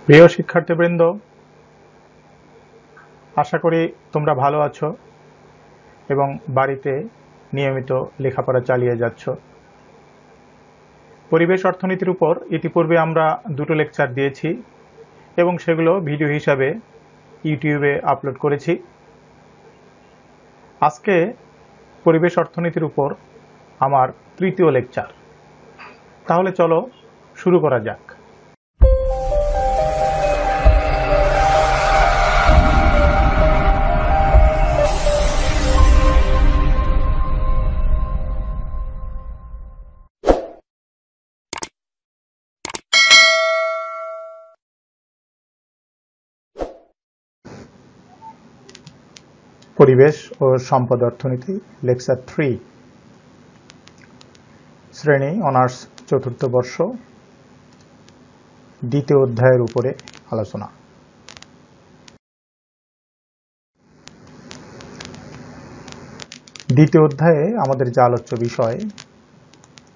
প্রিয় শিক্ষার্থীবৃন্দ, আশা করি তোমরা ভালো আছো এবং বাড়িতে নিয়মিত লেখাপড়া চালিয়ে যাচ্ছ। পরিবেশ অর্থনীতির উপর ইতিপূর্বে আমরা দুটো লেকচার দিয়েছি এবং সেগুলো ভিডিও হিসাবে ইউটিউবে আপলোড করেছি। আজকে পরিবেশ অর্থনীতির উপর আমার তৃতীয় লেকচার। তাহলে চলো শুরু করা যাক। পরিবেশ ও সম্পদ অর্থনীতি লেকচার 3, শ্রেণী অনার্স চতুর্থ বর্ষ, দ্বিতীয় অধ্যায়ের উপরে আলোচনা। দ্বিতীয় অধ্যায়ে আমাদের যে আলোচ্য বিষয়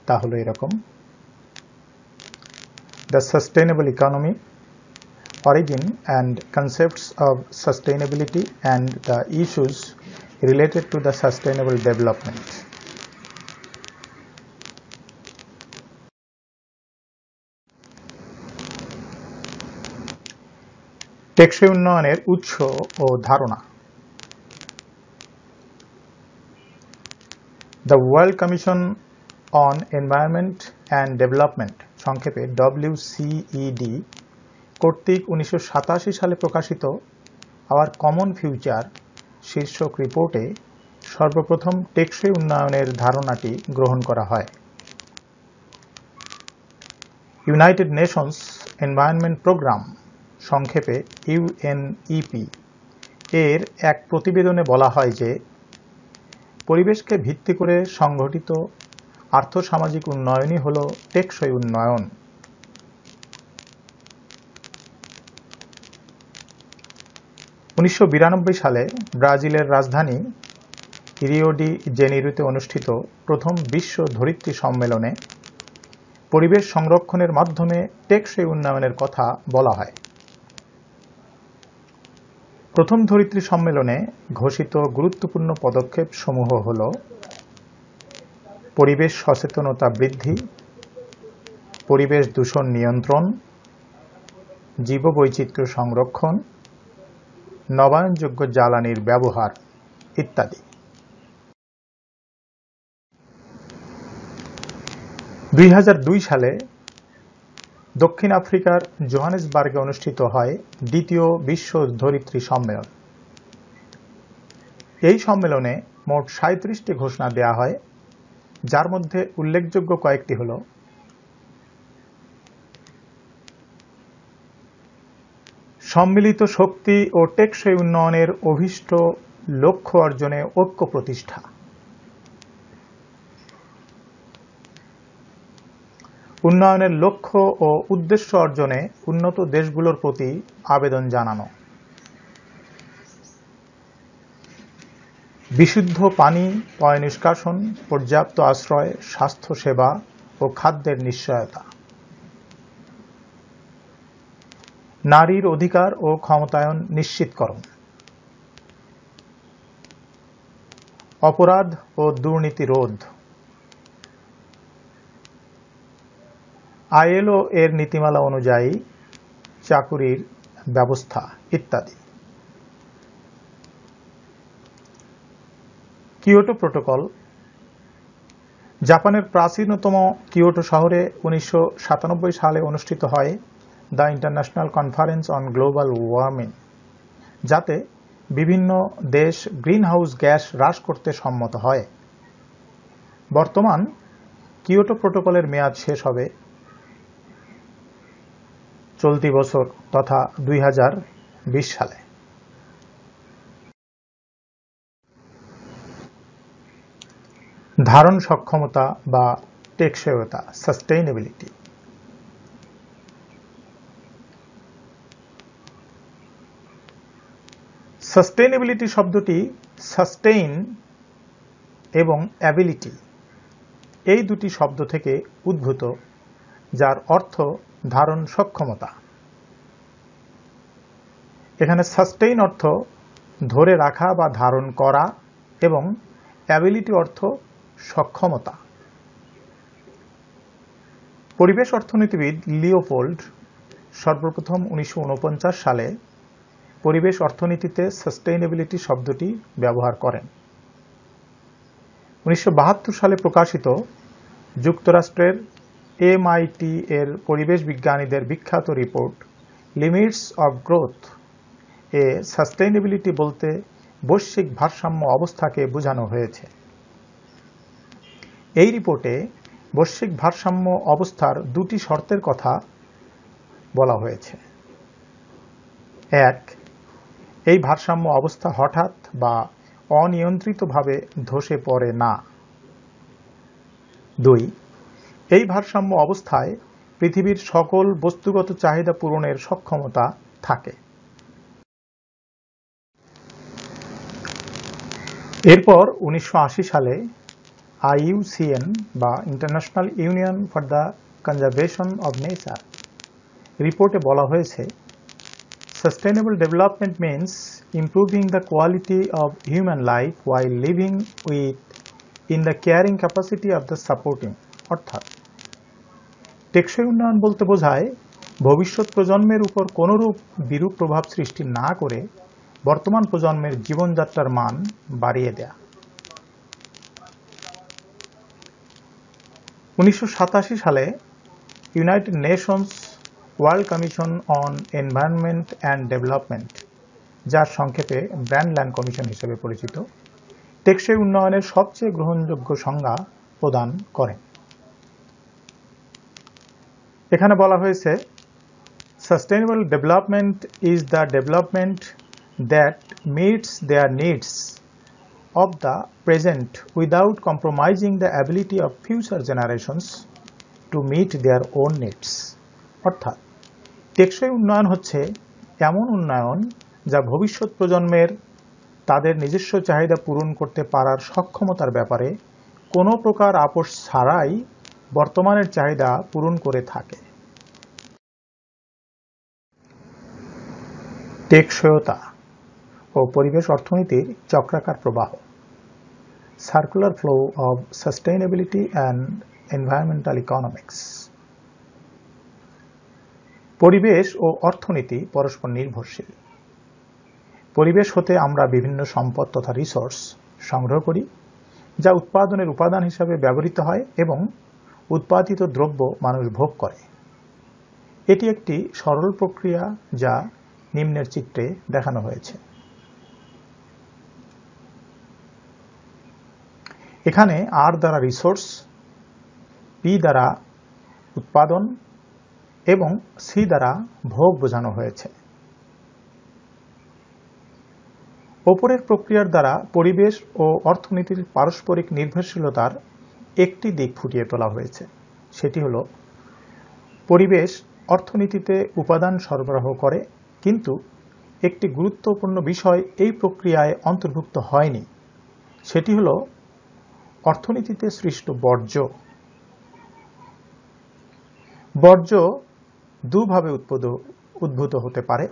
তা হলো এরকম: the sustainable economy, origin and concepts of sustainability and the issues related to the sustainable development. টেকসই উন্নয়নের উৎস ও ধারণা। The World Commission on Environment and Development, সংক্ষেপে WCED, কর্তৃক 1987 সালে প্রকাশিত আওয়ার কমন ফিউচার শীর্ষক রিপোর্টে সর্বপ্রথম টেকসই উন্নয়নের ধারণাটি গ্রহণ করা হয়। ইউনাইটেড নেশনস এনভায়রনমেন্ট প্রোগ্রাম, সংক্ষেপে UNEP, এর এক প্রতিবেদনে বলা হয় যে পরিবেশকে ভিত্তি করে সংঘটিত আর্থসামাজিক উন্নয়নই হল টেকসই উন্নয়ন। সালে ব্রাজিলের রাজধানী রিও ডি জেনিরোতে অনুষ্ঠিত প্রথম বিশ্ব ধরিত্রী সম্মেলনে পরিবেশ সংরক্ষণের মাধ্যমে টেকসই উন্নয়নের কথা বলা হয়। প্রথম ধরিত্রী সম্মেলনে ঘোষিত গুরুত্বপূর্ণ পদক্ষেপ সমূহ হল: পরিবেশ সচেতনতা বৃদ্ধি, পরিবেশ দূষণ নিয়ন্ত্রণ, জীববৈচিত্র্য সংরক্ষণ, নবায়নযোগ্য জ্বালানির ব্যবহার ইত্যাদি। 2002 সালে দক্ষিণ আফ্রিকার জোহানেসবার্গে অনুষ্ঠিত হয় দ্বিতীয় বিশ্ব ধরিত্রী সম্মেলন। এই সম্মেলনে মোট 37টি ঘোষণা দেয়া হয়, যার মধ্যে উল্লেখযোগ্য কয়েকটি হল: সম্মিলিত শক্তি ও টেকসই উন্নয়নের অভীষ্ট লক্ষ্য অর্জনে ঐক্য প্রতিষ্ঠা, উন্নয়নের লক্ষ্য ও উদ্দেশ্য অর্জনে উন্নত দেশগুলোর প্রতি আবেদন জানানো, বিশুদ্ধ পানি, পয় নিষ্কাশন, পর্যাপ্ত আশ্রয়, স্বাস্থ্য সেবা ও খাদ্যের নিশ্চয়তা, নারীর অধিকার ও ক্ষমতায়ন নিশ্চিতকরণ, অপরাধ ও দুর্নীতি রোধ, ILO এর নীতিমালা অনুযায়ী চাকুরির ব্যবস্থা ইত্যাদি। কিয়োটো প্রোটোকল, জাপানের প্রাচীনতম কিয়োটো শহরে 1997 সালে অনুষ্ঠিত হয় the international conference on global warming, যাতে বিভিন্ন দেশ গ্রিনহাউস গ্যাস হ্রাস করতে সম্মত হয়। বর্তমান কিয়োটো প্রোটোকলের মেয়াদ শেষ হবে চলতি বছর তথা 2020 সালে। ধারণ সক্ষমতা বা টেকসইতা, সাস্টেইনেবিলিটি। সাস্টেইনেবিলিটি শব্দটি সাস্টেইন এবং অ্যাবিলিটি এই দুটি শব্দ থেকে উদ্ভূত, যার অর্থ ধারণ সক্ষমতা। এখানে সাস্টেইন অর্থ ধরে রাখা বা ধারণ করা এবং অ্যাবিলিটি অর্থ সক্ষমতা। পরিবেশ অর্থনীতিবিদ লিওপোল্ড সর্বপ্রথম 1949 সালে পরিবেশ অর্থনীতিতে সাস্টেইনেবিলিটি শব্দটি ব্যবহার করেন। 1972 সালে প্রকাশিত যুক্তরাষ্ট্রের MIT এর পরিবেশ বিজ্ঞানীদের বিখ্যাত report limits of growth A sustainability বলতে বৈশ্বিক ভারসাম্য অবস্থাকে বোঝানো হয়েছে। এই রিপোর্টে বৈশ্বিক ভারসাম্য অবস্থার দুটি শর্তের কথা বলা হয়েছে। এক, এই ভারসাম্য অবস্থা হঠাৎ বা অনিয়ন্ত্রিতভাবে ধসে পড়ে না। দুই, এই ভারসাম্য অবস্থায় পৃথিবীর সকল বস্তুগত চাহিদা পূরণের সক্ষমতা থাকে। এরপর 1980 সালে IUCN বা international union for the conservation of nature রিপোর্টে বলা হয়েছে, sustainable development means improving the quality of human life while living with in the caring capacity of the supporting. অর্থাৎ টেকসই উন্নয়ন বলতে বোঝায় ভবিষ্যৎ প্রজন্মের উপর কোনরূপ বিরূপ প্রভাব সৃষ্টি না করে বর্তমান প্রজন্মের জীবনযাত্রার মান বাড়িয়ে দেয়া। 1987 সালে United Nations world commission on environment and development, যার সংক্ষেপে ব্র্যান্ডল্যান্ড কমিশন হিসেবে পরিচিত, টেকসই উন্নয়নের সবচেয়ে গ্রহণযোগ্য সংজ্ঞা প্রদান করেন। এখানে বলা হয়েছে, sustainable development is the development that meets their needs of the present without compromising the ability of future generations to meet their own needs. অর্থাৎ টেকসই উন্নয়ন হচ্ছে এমন উন্নয়ন যা ভবিষ্যৎ প্রজন্মের তাদের নিজস্ব চাহিদা পূরণ করতে পারার সক্ষমতার ব্যাপারে কোনো প্রকার আপোষ ছাড়াই বর্তমানের চাহিদা পূরণ করে থাকে। টেকসইতা ও পরিবেশ অর্থনীতির চক্রাকার প্রবাহ, circular flow of sustainability and environmental economics. পরিবেশ ও অর্থনীতি পরস্পর নির্ভরশীল। পরিবেশ হতে আমরা বিভিন্ন সম্পদ তথা রিসোর্স সংগ্রহ করি, যা উৎপাদনের উপাদান হিসাবে ব্যবহৃত হয় এবং উৎপাদিত দ্রব্য মানুষ ভোগ করে। এটি একটি সরল প্রক্রিয়া যা নিম্নের চিত্রে দেখানো হয়েছে। এখানে আর দ্বারা রিসোর্স, পি দ্বারা উৎপাদন এবং সি দ্বারা ভোগ বোঝানো হয়েছে। ওপরের প্রক্রিয়ার দ্বারা পরিবেশ ও অর্থনীতির পারস্পরিক নির্ভরশীলতার একটি দিক ফুটিয়ে তোলা হয়েছে। সেটি হল, পরিবেশ অর্থনীতিতে উপাদান সরবরাহ করে, কিন্তু একটি গুরুত্বপূর্ণ বিষয় এই প্রক্রিয়ায় অন্তর্ভুক্ত হয়নি। সেটি হল অর্থনীতিতে সৃষ্ট বর্জ্য। বর্জ্য দুভাবে উদ্ভূত হতে পারে,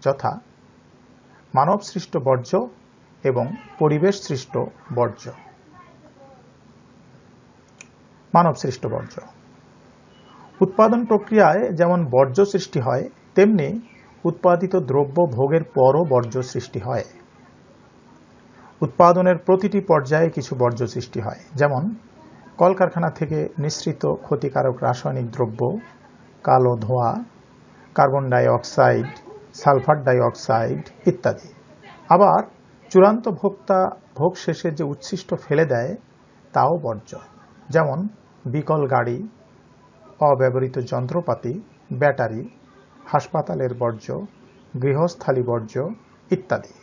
যথা মানব সৃষ্ট বর্জ্য এবং পরিবেশ সৃষ্ট বর্জ্য। মানব সৃষ্ট বর্জ্য উৎপাদন প্রক্রিয়ায় যেমন বর্জ্য সৃষ্টি হয়, তেমনি উৎপাদিত দ্রব্য ভোগের পরও বর্জ্য সৃষ্টি হয়। উৎপাদনের প্রতিটি পর্যায়ে কিছু বর্জ্য সৃষ্টি হয়, যেমন কলকারখানা থেকে নিঃসৃত ক্ষতিকারক রাসায়নিক দ্রব্য, কালো ধোঁয়া, carbon die oxide, sulphur die oxide ইত্যাদি। আবার চূড়ান্ত ভোক্তা ভোগ শেষে যে উচ্ছিষ্ট ফেলে দেয় তাও বর্জ্য, যেমন বিকল গাড়ি, অব্যবহৃত যন্ত্রপাতি, ব্যাটারি, হাসপাতালের বর্জ্য, গৃহস্থালী বর্জ্য ইত্যাদি।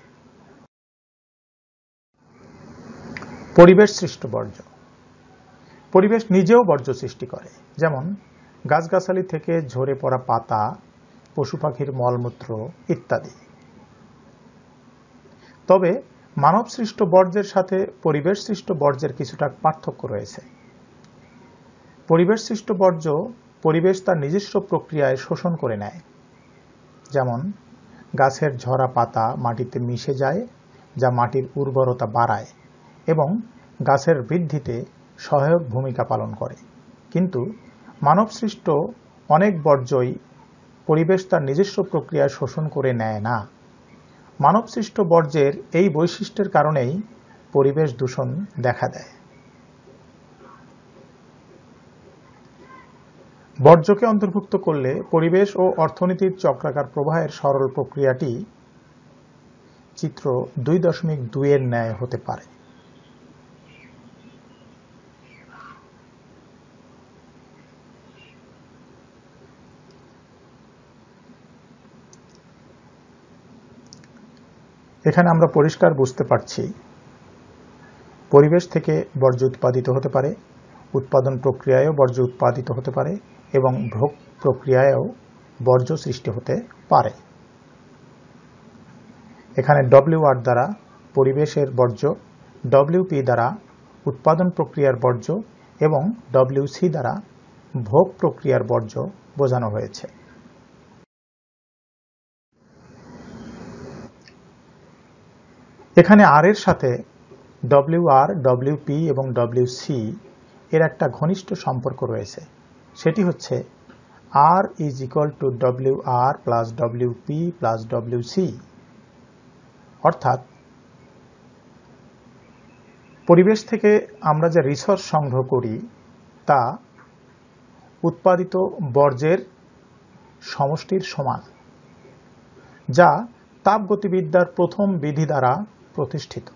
পরিবেশ সৃষ্ট বর্জ্য। পরিবেশ নিজেও বর্জ্য সৃষ্টি করে, যেমন গাছগাছালি থেকে ঝরে পড়া পাতা, পশু পাখির মলমূত্র ইত্যাদি। তবে মানব সৃষ্ট বর্জ্যের সাথে পরিবেশ সৃষ্ট বর্জ্যের কিছুটা পার্থক্য রয়েছে। পরিবেশ সৃষ্ট বর্জ্য পরিবেশ তার নিজস্ব প্রক্রিয়ায় শোষণ করে নেয়, যেমন গাছের ঝরা পাতা মাটিতে মিশে যায়, যা মাটির উর্বরতা বাড়ায় এবং গাছের বৃদ্ধিতে সহায়ক ভূমিকা পালন করে। কিন্তু মানবসৃষ্ট অনেক বর্জ্যই পরিবেশ তার নিজস্ব প্রক্রিয়ায় শোষণ করে নেয় না। মানবসৃষ্ট বর্জ্যের এই বৈশিষ্ট্যের কারণেই পরিবেশ দূষণ দেখা দেয়। বর্জ্যকে অন্তর্ভুক্ত করলে পরিবেশ ও অর্থনীতির চক্রাকার প্রবাহের সরল প্রক্রিয়াটি চিত্র 2.2 এর ন্যায় হতে পারে। এখানে আমরা পরিষ্কার বুঝতে পারছি পরিবেশ থেকে বর্জ্য উৎপাদিত হতে পারে, উৎপাদন প্রক্রিয়ায়ও বর্জ্য উৎপাদিত হতে পারে এবং ভোগ প্রক্রিয়ায়ও বর্জ্য সৃষ্টি হতে পারে। এখানে WR দ্বারা পরিবেশের বর্জ্য, WP দ্বারা উৎপাদন প্রক্রিয়ার বর্জ্য এবং WC দ্বারা ভোগ প্রক্রিয়ার বর্জ্য বোঝানো হয়েছে। এখানে R এর সাথে WR, WP এবং WC এর একটা ঘনিষ্ঠ সম্পর্ক রয়েছে। সেটি হচ্ছে R = WR + WP + WC, অর্থাৎ পরিবেশ থেকে আমরা যে রিসোর্স সংগ্রহ করি তা উৎপাদিত বর্জ্যের সমষ্টির সমান, যা তাপগতিবিদ্যার প্রথম বিধি দ্বারা প্রতিষ্ঠিত।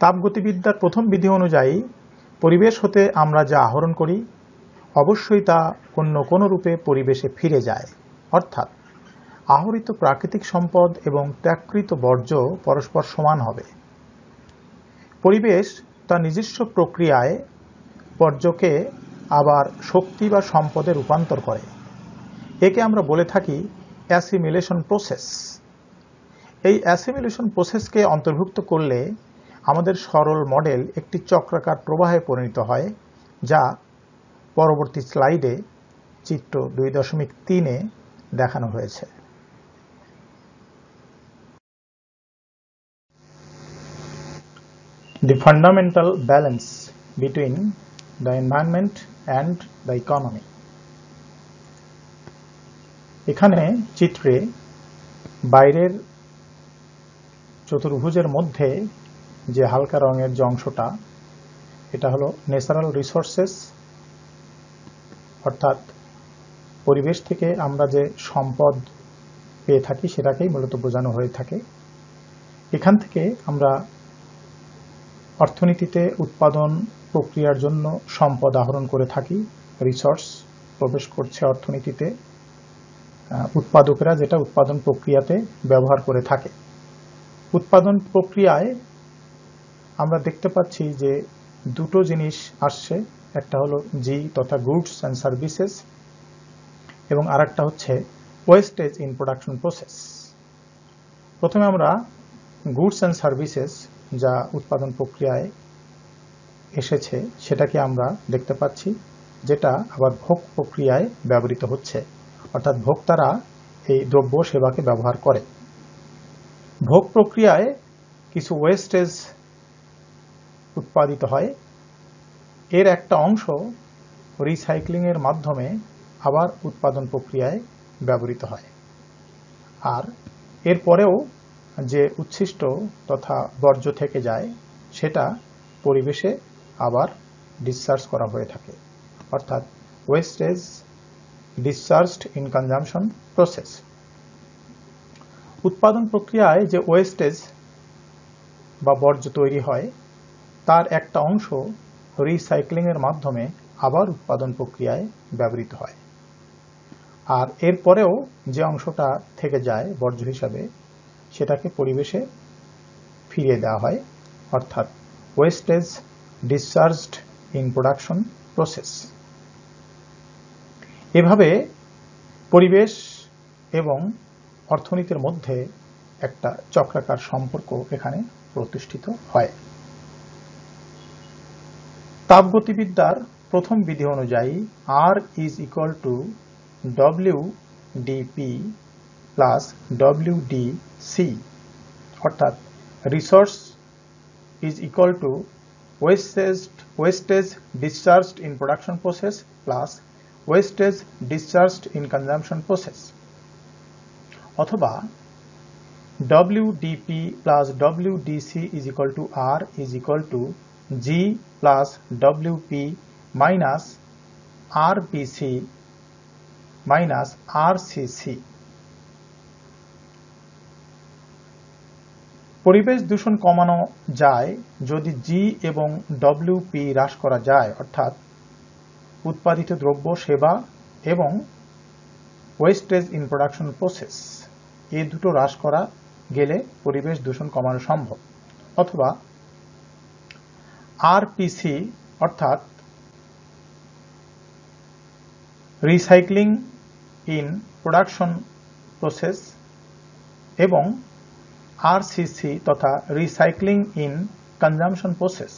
তাপগতিবিদ্যার প্রথম বিধি অনুযায়ী পরিবেশ হতে আমরা যা আহরণ করি অবশ্যই তা কোনো রূপে পরিবেশে ফিরে যায়, অর্থাৎ আহরিত প্রাকৃতিক সম্পদ এবং ত্যাগকৃত বর্জ্য পরস্পর সমান হবে। পরিবেশ তার নিজস্ব প্রক্রিয়ায় বর্জ্যকে আবার শক্তি বা সম্পদে রূপান্তর করে। একে আমরা বলে থাকি অ্যাসিমিলেশন প্রসেস। এই অ্যাসিমিলেশন প্রসেসকে অন্তর্ভুক্ত করলে আমাদের সরল মডেল একটি চক্রাকার প্রবাহে পরিণত হয়, যা পরবর্তী স্লাইডে চিত্র 2.3 দেখানো হয়েছে। The fundamental balance between the environment and the economy. এখানে চিত্রে বাইরের চতুর্ভুজের মধ্যে যে হালকা রঙের যে অংশটা, এটা হলো ন্যাচারাল রিসোর্সেস, অর্থাৎ পরিবেশ থেকে আমরা যে সম্পদ পেয়ে থাকি সেটাকেই মূলত বোঝানো হয়ে থাকে। এখান থেকে আমরা অর্থনীতিতে উৎপাদন প্রক্রিয়ার জন্য সম্পদ আহরণ করে থাকি, রিসোর্স প্রবেশ করছে অর্থনীতিতে, উৎপাদকেরা যেটা উৎপাদন প্রক্রিয়াতে ব্যবহার করে থাকে। উৎপাদন প্রক্রিয়ায় আমরা দেখতে পাচ্ছি যে দুটো জিনিস আসছে, একটা হলো জি তথা গুডস অ্যান্ড সার্ভিসেস এবং আরেকটা হচ্ছে ওয়েস্টেজ ইন প্রোডাকশন প্রসেস। প্রথমে আমরা গুডস অ্যান্ড সার্ভিসেস যা উৎপাদন প্রক্রিয়ায় এসেছে সেটাকে আমরা দেখতে পাচ্ছি, যেটা আবার ভোগ প্রক্রিয়ায় ব্যবহৃত হচ্ছে, অর্থাৎ ভোক্তারা এই দ্রব্য সেবাকে ব্যবহার করে। ভোগ প্রক্রিয়ায় কিছু ওয়েস্টেজ উৎপাদিত হয়, এর একটা অংশ রিসাইক্লিং এর মাধ্যমে আবার উৎপাদন প্রক্রিয়ায় ব্যবহৃত হয়, আর এরপরেও যে উচ্ছিষ্ট তথা বর্জ্য থেকে যায় সেটা পরিবেশে আবার ডিসচার্জ করা হয়ে থাকে, অর্থাৎ ওয়েস্টেজ ডিসচার্জড ইন কনজাম্পশন প্রসেস। উৎপাদন প্রক্রিয়ায় যে ওয়েস্টেজ বা বর্জ্য তৈরি হয় তার একটা অংশ রিসাইক্লিং এর মাধ্যমে আবার উৎপাদন প্রক্রিয়ায় ব্যবহৃত হয়, আর এরপরেও যে অংশটা থেকে যায় বর্জ্য হিসাবে সেটাকে পরিবেশে ফিরিয়ে দেওয়া হয়, অর্থাৎ ওয়েস্টেজ ডিসচার্জড ইন প্রোডাকশন প্রসেস। এভাবে পরিবেশ এবং অর্থনীতির মধ্যে একটা চক্রাকার সম্পর্ক এখানে প্রতিষ্ঠিত হয়। তাপগতিবিদ্যার প্রথম বিধি অনুযায়ী R = WDP প্লাস WDC, অর্থাৎ resource is equal to wastage discharged in production process plus wastage discharged in consumption process, অথবা WDP plus WDC is equal to R is equal to G plus WP minus RPC minus RCC। পরিবেশ দূষণ কমানো যায় যদি জি এবং WP হ্রাস করা যায়, অর্থাৎ উৎপাদিত দ্রব্য, সেবা এবং ওয়েস্টেজ ইন প্রোডাকশন প্রসেস, এই দুটো হ্রাস করা গেলে পরিবেশ দূষণ কমানো সম্ভব। অথবা আরপিসি অর্থাৎ রিসাইক্লিং ইন প্রোডাকশন প্রসেস এবং আরসিসি তথা রিসাইক্লিং ইন কনজামশন প্রসেস,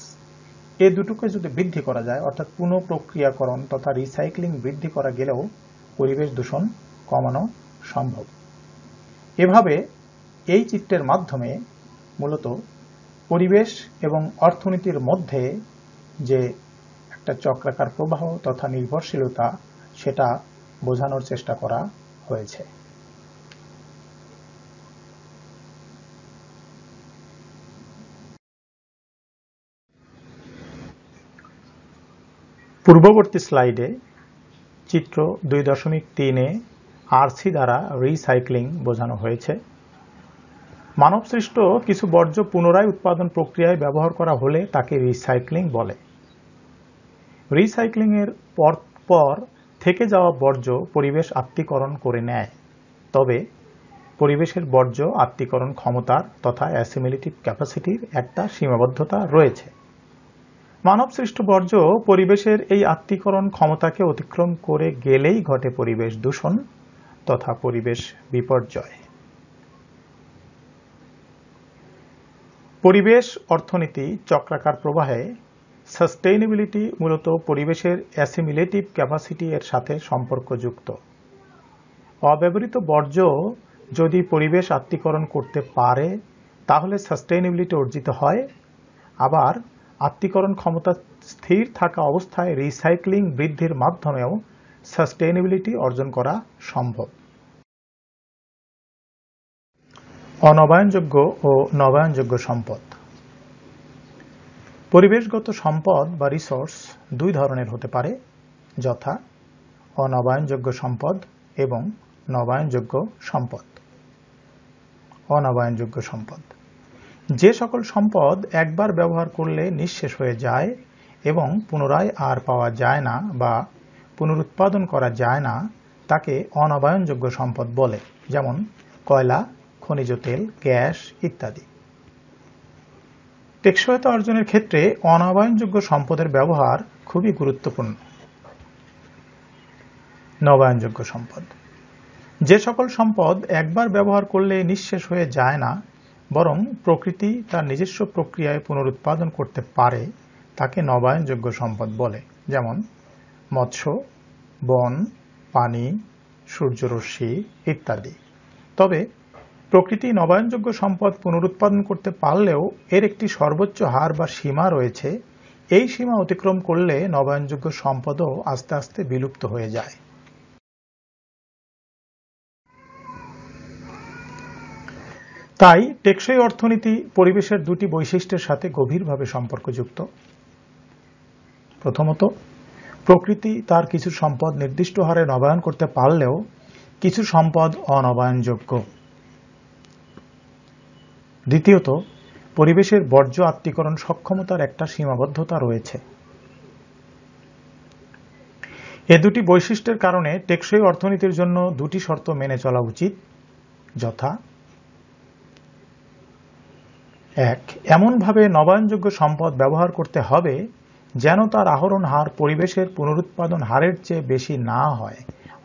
এই দুটোকে যদি বৃদ্ধি করা যায়, অর্থাৎ পুনঃপ্রক্রিয়াকরণ তথা রিসাইক্লিং বৃদ্ধি করা গেলেও পরিবেশ দূষণ কমানো সম্ভব। এভাবে এই চিত্রের মাধ্যমে মূলত পরিবেশ এবং অর্থনীতির মধ্যে যে একটা চক্রাকার প্রবাহ তথা নির্ভরশীলতা, সেটা বোঝানোর চেষ্টা করা হয়েছে। পূর্ববর্তী স্লাইডে চিত্র 2.3-এ আরসি দ্বারা রিসাইক্লিং বোঝানো হয়েছে। মানবসৃষ্ট কিছু বর্জ্য পুনরায় উৎপাদন প্রক্রিয়ায় ব্যবহার করা হলে তাকে রিসাইক্লিং বলে। রিসাইক্লিং এর পর থেকে যাওয়া বর্জ্য পরিবেশ আত্তীকরণ করে নেয়, তবে পরিবেশের বর্জ্য আত্তীকরণ ক্ষমতার তথা অ্যাসিমিলেটিভ ক্যাপাসিটির একটা সীমাবদ্ধতা রয়েছে। মানবসৃষ্ট বর্জ্য পরিবেশের এই আত্তীকরণ ক্ষমতাকে অতিক্রম করে গেলেই ঘটে পরিবেশ দূষণ তথা পরিবেশ বিপর্যয়। পরিবেশ অর্থনীতি চক্রাকার প্রবাহে সাস্টেইনেবিলিটি মূলত পরিবেশের অ্যাসিমিলেটিভ ক্যাপাসিটি এর সাথে সম্পর্কযুক্ত। অব্যবহৃত বর্জ্য যদি পরিবেশ আত্তীকরণ করতে পারে তাহলে সাস্টেইনেবিলিটি অর্জিত হয়, আবার আত্তীকরণ ক্ষমতা স্থির থাকা অবস্থায় রিসাইক্লিং বৃদ্ধির মাধ্যমেও সাস্টেইনেবিলিটি অর্জন করা সম্ভব। অনবায়নযোগ্য ও নবায়নযোগ্য সম্পদ। পরিবেশগত সম্পদ বা রিসোর্স দুই ধরনের হতে পারে, যথা অনবায়নযোগ্য সম্পদ এবং নবায়নযোগ্য সম্পদ। অনবায়নযোগ্য সম্পদ যে সকল সম্পদ একবার ব্যবহার করলে নিঃশেষ হয়ে যায় এবং পুনরায় আর পাওয়া যায় না বা পুনরুৎপাদন করা যায় না, তাকে অনবায়নযোগ্য সম্পদ বলে, যেমন কয়লা, খনিজ তেল, গ্যাস ইত্যাদি। টেকসইতা অর্জনের ক্ষেত্রে অনবায়নযোগ্য সম্পদের ব্যবহার খুবই গুরুত্বপূর্ণ। নবায়নযোগ্য সম্পদ যে সকল সম্পদ একবার ব্যবহার করলে নিঃশেষ হয়ে যায় না বরং প্রকৃতি তার নিজস্ব প্রক্রিয়ায় পুনরুৎপাদন করতে পারে, তাকে নবায়নযোগ্য সম্পদ বলে, যেমন মৎস্য, বন, পানি, সূর্যরশ্মি ইত্যাদি। তবে প্রকৃতি নবায়নযোগ্য সম্পদ পুনরুৎপাদন করতে পারলেও এর একটি সর্বোচ্চ হার বা সীমা রয়েছে। এই সীমা অতিক্রম করলে নবায়নযোগ্য সম্পদও আস্তে আস্তে বিলুপ্ত হয়ে যায়। তাই টেকসই অর্থনীতি পরিবেশের দুটি বৈশিষ্ট্যের সাথে গভীরভাবে সম্পর্কযুক্ত। প্রথমত, প্রকৃতি তার কিছু সম্পদ নির্দিষ্ট হারে নবায়ন করতে পারলেও কিছু সম্পদ অনবায়নযোগ্য। দ্বিতীয়ত, পরিবেশের বর্জ্য আত্তীকরণ সক্ষমতার একটা সীমাবদ্ধতা রয়েছে। এ দুটি বৈশিষ্ট্যের কারণে টেকসই অর্থনীতির জন্য দুটি শর্ত মেনে চলা উচিত, যথা: 1. এমনভাবে নবায়নযোগ্য সম্পদ ব্যবহার করতে হবে যেন তার আহরণ হার পরিবেশের পুনরুৎপাদন হারের চেয়ে বেশি না হয়,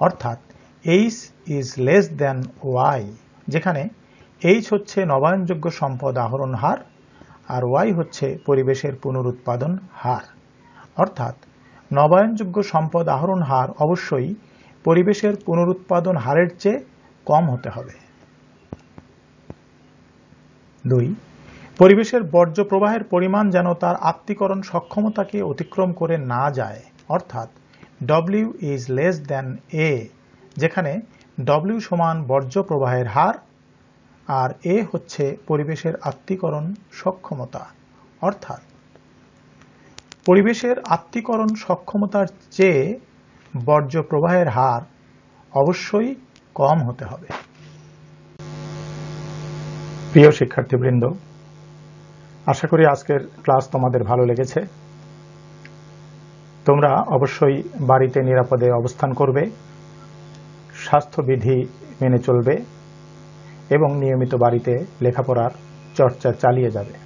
অর্থাৎ H is less than Y, যেখানে H হচ্ছে নবায়নযোগ্য সম্পদ আহরণ হার আর Y হচ্ছে পরিবেশের পুনরুৎপাদন হার। অর্থাৎ নবায়নযোগ্য সম্পদ আহরণ হার অবশ্যই পরিবেশের পুনরুৎপাদন হারের চেয়ে কম হতে হবে। 2. পরিবেশের বর্জ্য প্রবাহের পরিমাণ যেন তার আত্তীকরণ সক্ষমতাকে অতিক্রম করে না যায়, অর্থাৎ W is less than A, যেখানে W সমান বর্জ্য প্রবাহের হার আর A হচ্ছে পরিবেশের আত্তীকরণ সক্ষমতা, অর্থাৎ পরিবেশের আত্তীকরণ সক্ষমতার চেয়ে বর্জ্য প্রবাহের হার অবশ্যই কম হতে হবে। প্রিয় শিক্ষার্থীবৃন্দ, আশা করি আজকের ক্লাস তোমাদের ভালো লেগেছে। তোমরা অবশ্যই বাড়িতে নিরাপদে অবস্থান করবে, স্বাস্থ্যবিধি মেনে চলবে এবং নিয়মিত বাড়িতে লেখাপড়ার চর্চা চালিয়ে যাবে।